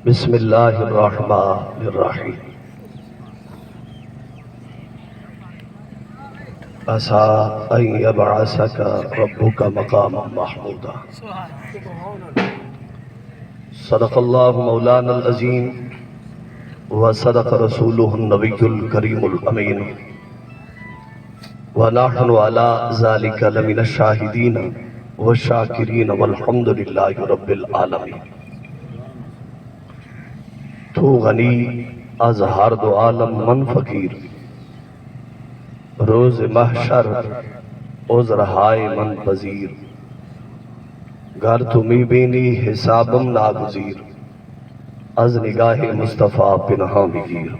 بسم اللہ الرحمن الرحیم عسیٰ ان یبعثک ربک مقاما محمودا صدق اللہ مولانا العظیم وصدق رسولہ النبی الکریم الامین ونحن علی ذلک لمن الشاہدین والشاکرین والحمد للہ رب العالمین۔ تو غنی از ہر دو عالم من فقیر، روز محشر عذر ہائے من پذیر، گر تمی بینی حسابم ناگزیر، از نگاہ مصطفیٰ پنہاں بگیر۔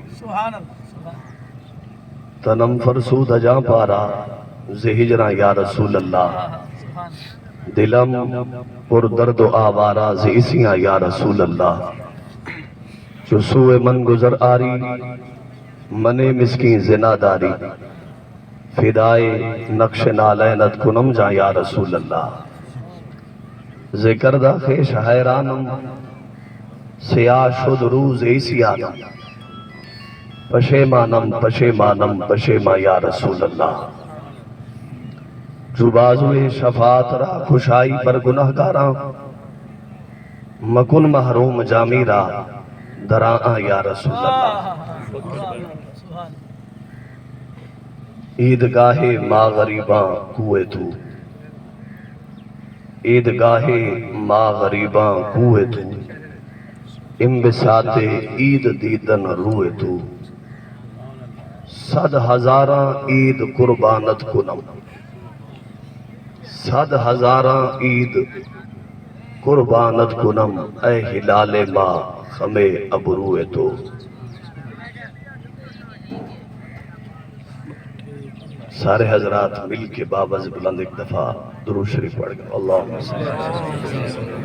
تنم فرسود جاں پارا زہجرہ یا رسول اللہ، دلم پر درد و آوارہ زیسیاں یا رسول اللہ۔ جو سوئے من گزر آری منے مسکین زنا داری، فدائے نقش نالینت کنم جا یا رسول اللہ۔ ذکر دا خیش حیرانم سیاہ شد روز ایسی آدم، پشیمانم پشیمانم پشیما یا رسول اللہ۔ جو بازوئے شفاعت را خوشائی پر گناہگاراں، مکن محروم جامیرہ دراں یا رسول اللہ۔ عیدگاہ ما غریباں کوئے تو، عیدگاہ ما غریباں کوئے تو، انبساط عید دیدن روئے تو، صد ہزاراں عید قربانت کنم، صد ہزاراں عید قربانت کنم، اے ہلال ماں خمے ابروئے تو۔ سارے حضرات مل کے بابز بلند ایک دفعہ درود شریف پڑھ گئے۔ اللہم صلی اللہ علیہ وسلم۔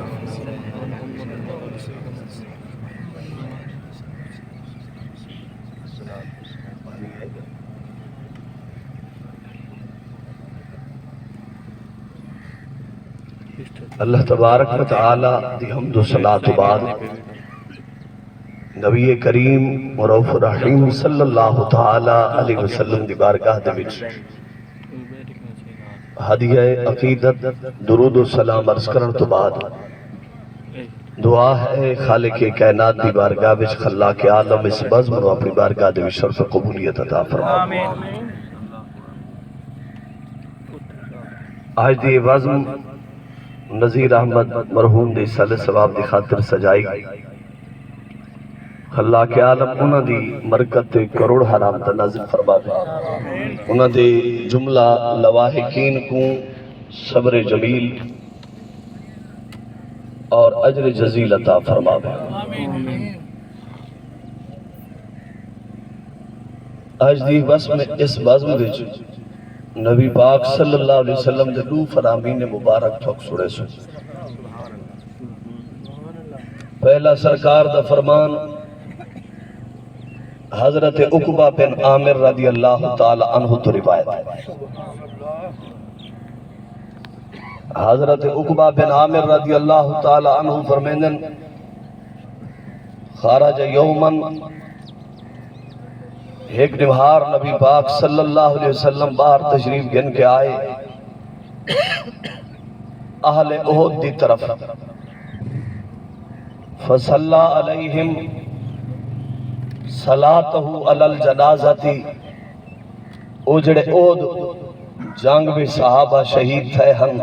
اللہ تبارک و تعالی دی حمد و صلاۃ بعد نبی کریم رؤوف رحیم صلی اللہ تعالی علیہ وسلم دی بارگاہ دے وچ ہدیہ عقیدت درود و سلام عرض کرن تو بعد دعا ہے خالق کائنات دی بارگاہ وچ خلاق عالم اس بزم نو اپنی بارگاہ دے وچ شرف قبولیت عطا فرما۔ آج دی بزم نذیر احمد مرحوم دی صالح ثواب دی خاطر سجائی گئی۔ خلاق عالم انہاں دی مرکت تے کروڑ حرام تا نازل فرما دے، انہاں دے جملہ لواحقین کو صبر جمیل اور اجر جزیل عطا فرما دے۔ آج دی اس بزم وچ نبی پاک صلی اللہ علیہ وسلم دے دو فرامین مبارک ٹھوک سڑے سو۔ پہلا سرکار دا فرمان حضرت عقبہ بن عامر رضی اللہ تعالی عنہ تو روایت ہے۔ حضرت عقبہ بن عامر رضی اللہ تعالی عنہ فرمیندن خارج یومن، ایک نمہار نبی پاک صلی اللہ علیہ وسلم باہر تشریف گن کے آئے اہل احد دی طرف، فصلی علیہم صلاتہ علی الجنازتی، اوجڑے احد جنگ میں صحابہ شہید تھے ہن،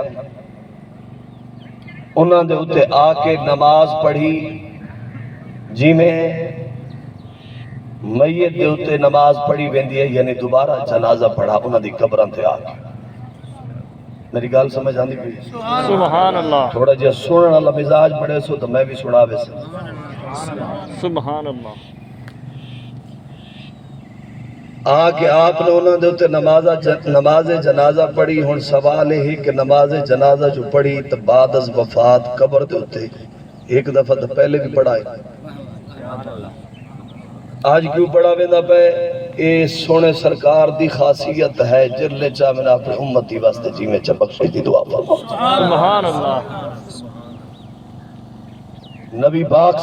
انہاں دے اتے آ کے نماز پڑھی جی میں میت دے اتے نماز پڑھی ویندی ہے، یعنی دوبارہ جنازہ پڑھا انہاں دی قبراں تے آ کے۔ میری گال سمجھ آندی پئی؟ سبحان اللہ۔ تھوڑا جہا سنن والا مزاج بڑے سو تو میں بھی سنا ویسے۔ سبحان اللہ۔ آ کے آپ نے انہوں نے اتے نماز جنازہ پڑھی۔ ہن سوال ہے کہ نماز جنازہ جو پڑھی تو بعد از وفات قبر دے اتے ایک دفعہ تو پہلے بھی پڑھا ہے، آج کیوں پڑھا ویندا پے؟ اے سونے سرکار دی خاصیت ہے، جرلے چاہ میں اپنے امتی واسطے جی میں چپک دی دعا فرما۔ سبحان اللہ۔ نبی پاک